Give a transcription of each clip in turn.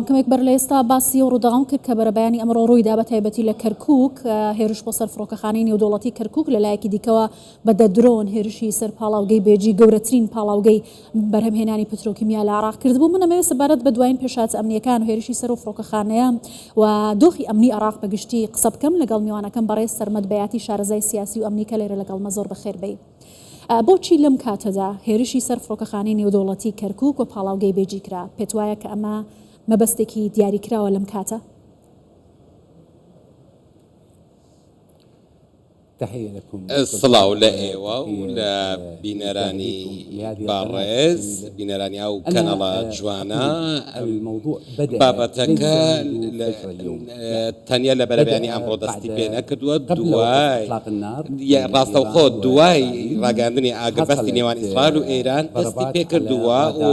کەمێک بەر لە ئێستا باسی و ڕووداوم کرد کە بەرەبەیانی ئەمڕۆ ڕوویدا بە تایبەتی لە کەرکووک هێرش بۆ سەر فڕۆکەخانەی نێودوڵەتی کەرکووک لەلایەکی دیکەوە بەدە درۆن هێرشی سەر پاڵاوگەی بێجی گەورەترین پاڵاوگەی بەرهەمهێنانی پترۆکیمیا لە عێراق کردبوو. من ئەمەوێت سەبارەت بە دوایین پێشات ئەمنیەکان و هێرشی سەر و فڕۆکەخانەیە و دۆخی ئەمنی عێراق بەگشتی قسە بکەم لەگەڵ میوانەکەم بەڕێز سەرمەد بەیاتی شارەزای سیاسی و ئەمنی کە لێرە لەگەڵ مەزۆر بەخێر بێ. بۆچی لەم کاتەدا هێرشی سەر فڕۆکەخانەی نێودوڵەتی کەرکووک و پاڵاوگەی بێجی کرا؟ پێت وایە کە ئەمە مەبەستێکی دیاریکراوە لەم کاتە؟ سڵاو لە ئێوە و لە بینەرانی باڕێز بینەرانی ئەو کەنەڵە جوانە بابەتەکە تەنیا لە بەرەبیانی ئەمڕۆ دەستی پێ نەکردووە دوای ڕاستەوخۆ دوای ڕاگەاندنی ئاگربەستی نێوان ئیسرائیل و ئێران دەستی پێ کردووە و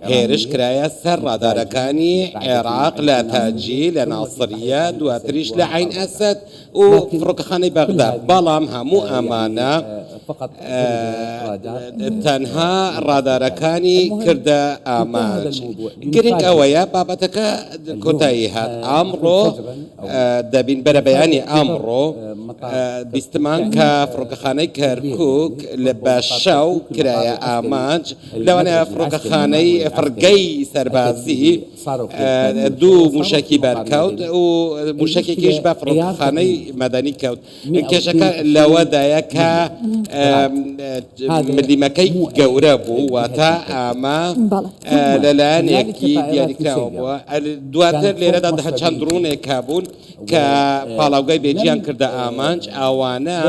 هێرش کرایە سەر ڕادارەکانی عێراق لە تاجی لە ناسریە دواتریش لە عین ئەسەد و فڕۆکەخانەی بەغدا. بەڵام هەموو ئەمانە تەنها ڕادارەکانی کردە ئاماج. گرنگ ئەوەیە بابەتەکە کۆتایی هات. ئەمڕۆ دەبین بەرەبەیانی ئەمڕۆ بیستمان کە فڕۆکەخانەی کەرکووک لە بەشەو کرایە ئاماج لەوانەیە فڕۆکەخانەی فڕگەی سەربازی دوو موشکی بەرکەوت و موشکێکیش بە فڕۆکەخانەی مەدەنی کەوت. کێشەکە لەوەدایە کە ملیمەکەی گەورە بوو واتە ئامە لەلایەنێکی دیاریکراوە بووە. دواتر لێرەدا چەند ڕوونێک بوون کە پاڵاوگای بێجیان کردە ئامانج. ئەوانە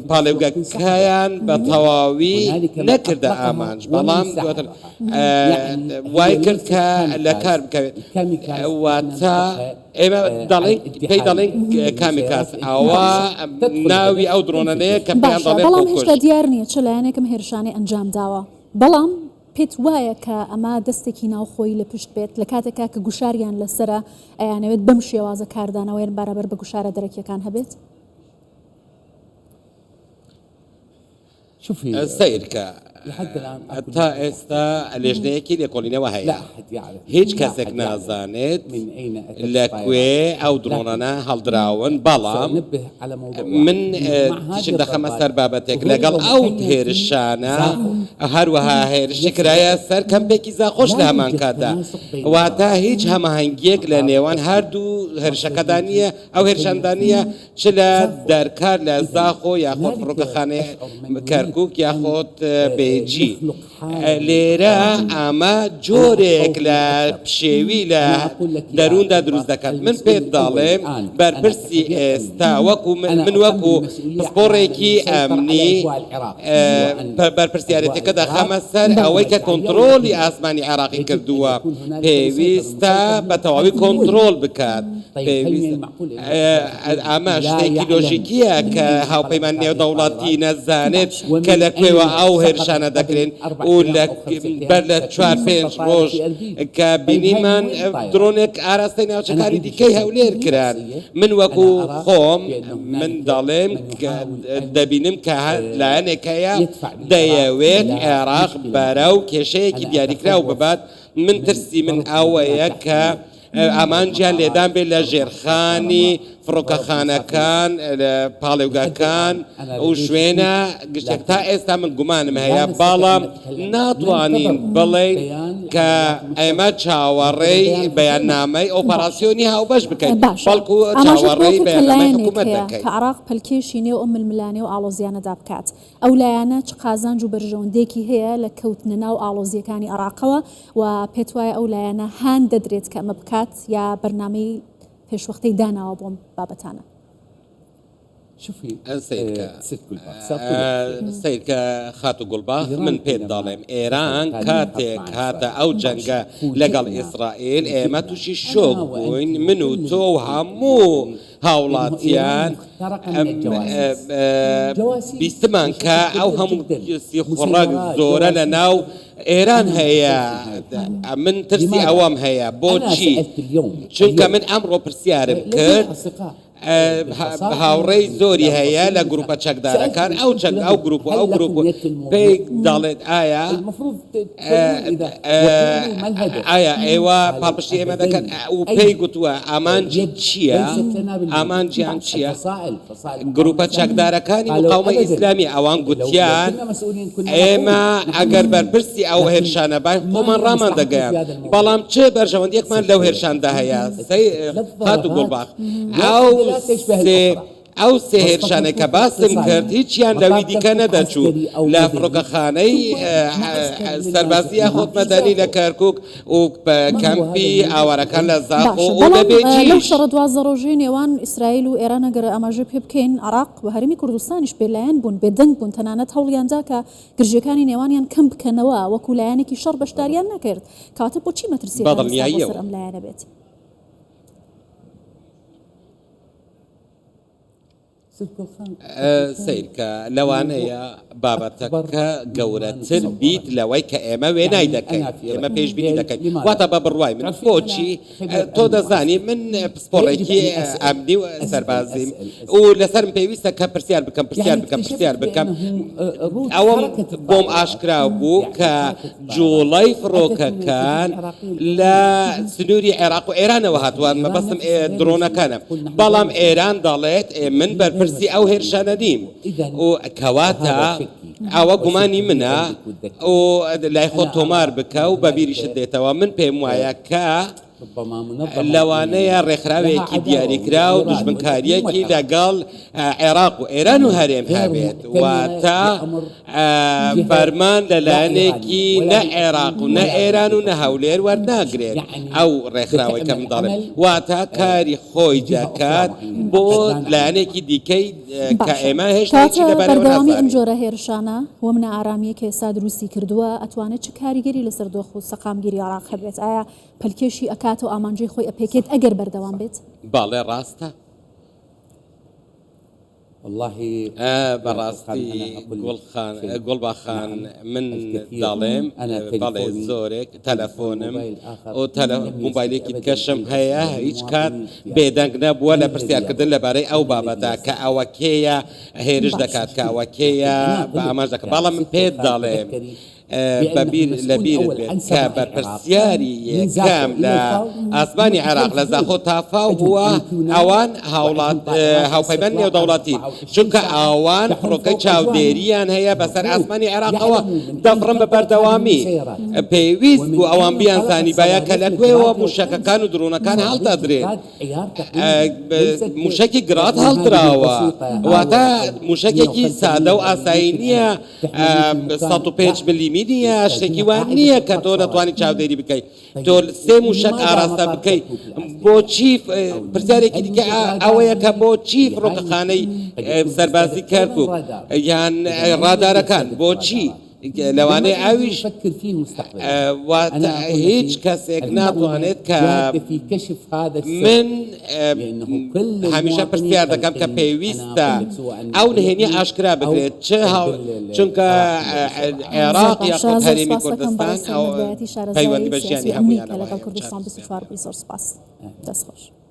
پاڵێوگەکەیان بە تەواوی نەکردە ئامانج بەڵام دواتر وای کرد کە لە کار بکەوێت. واتە ئێمە پێی دەڵێن کامیکاس ئەوە ناوی ئەو درۆنەیە کە پێیان دەڵێن. بەڵام هێشتا دیار نییە چ لایەنێکم هێرشانەی ئەنجام داوە. بەڵام پێت وایە کە ئەمە دەستێکی ناوخۆی لە پشت بێت لە کاتێکا کە گوشاریان لەسرە ئەیانەوێت بەم شێوازە کاردانەوەیان بەرابەر بە گوشارە دەرەکیەکان هەبێت؟ سیرکە تا ئێستا لێژنەیەکی لێکۆڵینەوە هەیە. هیچ کەسێک نازانێت لەکوێ ئەو درۆنانە هەڵدراون. بەڵام من تشک دەخەمە سەر بابەتێک لەگەڵ ئەو هێرشانە هەروەها هێرشی کرایە سەر کەمپێکی زاخۆش لە هەمان کاتدا. واتە هیچ هەماهەنگیەک لە نێوان هەردوو هێرشەکەدا نییە. ئەو هێرشاندا نییە چ لە دەرکار لە زاخۆ یاخۆت فڕۆکەخانەی کەرکووک یاخۆت بێجی. لێرە ئەمە جۆرێک لە پشێوی لە دەرووندا دروست دەکات. من پێت دەڵێم بەرپرسی ئێستا وەکو من وەکو پسپۆڕێکی ئەمنی بەرپرسیارەتەکە دەخەمە سەر ئەوەی کە کۆنتڕۆلی ئاسمانی عێراقی کردووە پێویستە بە تەواوی کۆنتڕۆل بکات. ئەمە شتێکی لۆژیکیە کە هاوپەیمان نێودەوڵەتی نەزانێت کە لەکوێوە ئەو هێرشانە دەکرێن و بەر لە 4-5 ڕۆژ کە بینیمان درۆنێک ئاراستەی ناوچەکانی دیکەی هەولێر کران. من وەکو خۆم من دەڵێم دەبینم کە لایەنێکەیە دەیەوێت عێراق بەرەو کێشەیەکی دیاریکراو ببات. من ترسی من ئەوەیە کە ئامانجیان لێدان بێت لە ژێرخانی فڕۆکەخانەکان پاڵێوگاکان و شوێنە گشتێک. تا ئێستا من گومانم هەیە بەڵام ناتوانین بڵێن کە ئێمە چاوەڕێی بەیاننامەی ئۆپەراسیۆنی هاوبەش بکەین بەڵکو چاوەڕێی بەیاننامەی حکوومەت دەکەین کە عێراق پەلکێشی نێو ئەم ململانێ و ئاڵۆزیانەدا بکات. ئەو لایەنە چ قازانج و بەرژەوەندێکی هەیە لە کەوتنە ناو ئاڵۆزیەکانی عێراقەوە و پێت وایە ئەو لایەنە هان دەدرێت کە ئەمە بکات یا بەرنامەی پێشوەختەی داناوە بۆم بابەتانە؟ سیرکە خات و گوڵباخ من پێت دەڵێم ئێران کاتێک هاتە ئەو جەنگە لەگەڵ ئیسرائیل ئێمە تووشی شۆک بووین من و تۆ و هەموو هاوڵاتیان بیستمان کە ئەو هەموو سیخڕەک زۆرە لە ناو ئێران هەیە. من ترسی ئەوەم هەیە بۆچی؟ چونکە من ئەمڕۆ پرسیارم کرد هاوڕێی زۆری هەیە لە گروپە چەکدارەکان ئەو گروپ و ئەو گروپ پێی دەڵێت ئایا ئێوە پاڵپشتی ئێمە دەکەن و پێی گوتووە ئامانجی چییە؟ ئامانجیان چییە؟ گروپە چەکدارەکانی مقاومەی ئیسلامی ئەوان گوتیان ئێمە ئەگەر بەرپرسی ئەو هێرشانە بان خۆمان ڕامان دەگەیان بەڵام چه بەرژەوەندیەکمان لەو هێرشاندا هەیە هات و گوڵباخ ئەو سێ هێرشانێک کە باسم کرد هیچیان لەوی دیکە نەدەچوو لە فڕۆکەخانەی سەربازی یاخۆت مەدەنی لە کەرکووک و کەمپی ئاوارەکان لە زاخۆ و لە بێجیش لەو شەڕە 12 ڕۆژەی نێوان ئیسرائیل و ئێران ئەگەر ئاماژە پێ بکەین عراق و هەرمی کوردستانیش پێلایەن بوون بێدەنگ بوون تەنانەت هەوڵیاندا کە گرژەکانی نێوانیان کەم بکەنەوە وەکو لایەنێکی شەڕ بەشداریان نەکرد کاتە بۆچی مەترسی سەر ئەم لایەنە بێت سیرکە لەوانەیە بابەتەکە گەورەتر بیت لەوەی کە ئێمە وێنای دەکەین ئێمە پێشبینی دەکەین واتە بە بڕوای من بۆچی تۆ دەزانی من پسپۆڕێکی ئەمنی و سەربازیم و لەسەرم پێویستە کە پرسیار بکەم ئەوەم بۆم ئاشکرا بوو کە جوڵەی فڕۆکەکان لە سنووری عێراق و ئێرانەوە هاتووان مەبەستم درۆنەکانە بەڵام ئێران دەڵێت من بەرپرسی ئەو هێرشانە دیم و کەواتە ئەوە گومانی منە و لای خۆ تۆمار بکە و بەبیریشت دێتەوە من پێم وایە کە لەوانەیە ڕێکخراوێکی دیاریکرا و دژمنکاریەکی لەگەڵ عێراق و ئێران و هەرێم هەبێت واتە فەرمان لەلایەنێکی نە عێراق و نە ئێران و نە هەولێر وەرناگرێت ئەو ڕێکخراوەی کەم دەڵێن واتە کاری خۆی دەکات بۆ لایەنێکی دیکەی کە ئێمە هێشتا بەردەوامی ئەم جۆرە هێرشانە و منە ئارامیە کە ئێستا دروستی کردووە ئەتوانێت چ کاریگەری لەسەر دۆخ و سەقامگیری عێراق هەبێت ئایا پەلکێشی ئەکات و ئامانجەی خۆی ئەپێکێت ئەگەر بەردەوام بێت باڵێ ڕاستە والله بەڕاستی گوڵباخان من دەڵێم بەڵێ زۆرێک تەلەفۆنم مۆبایلێکی کەشم هەیە هیچ کات بێدەنگ نەبووە لە پرسیارکردن لەبارەی ئەو بابەتە کە ئەوە کێیە هێرش دەکات کە ئەوە کێیە بە ئاماژ دەکات بەڵام من پێت دەڵێم لەبیرت بێت کە بەرپرسیاری یەکەم لە ئاسمانی عێراق لە زاخۆ تافاو بووە ئەوان هاوپەیمەند نێودەوڵەتی چونکە ئەوان فڕۆکەی چاودێریان هەیە بەسەر ئاسمانی عێراقەوە دەفڕن بە بەردەوامی پێویست بوو ئەوان بیانزانی باە کە لەکوێوە موشەکەکان و درۆنەکان هەڵدەدرێت موشەکی گرات هەڵدراوە واتە موشەکێکی سادە و ئاسایی نییە 105 ملیمی نییە شتێکی وان نییە کە تۆ دەتوانانی چاودێری بکەیت تۆ سێ موشک ئاراستە بکەیت بۆچی پرسیارێکی دیکە ئەوەیە کە بۆچی فڕۆکەخانەی سەربازی کەرکووک یان ڕادارەکان بۆچی لەوانەیە ئاویش هیچ کەسێک ناتوانێت کە من هەمیشە پرسیار دەکەم کە پێویستە ئەو نهێنی ئاشکرا بکرێت چونکە عێراق یاخود هەرێمی کوردستان ئەو پەیوەندی بەژیانی هەموویانەوە لەگەڵ کوردستان 24 زۆر سپاس دەست خۆش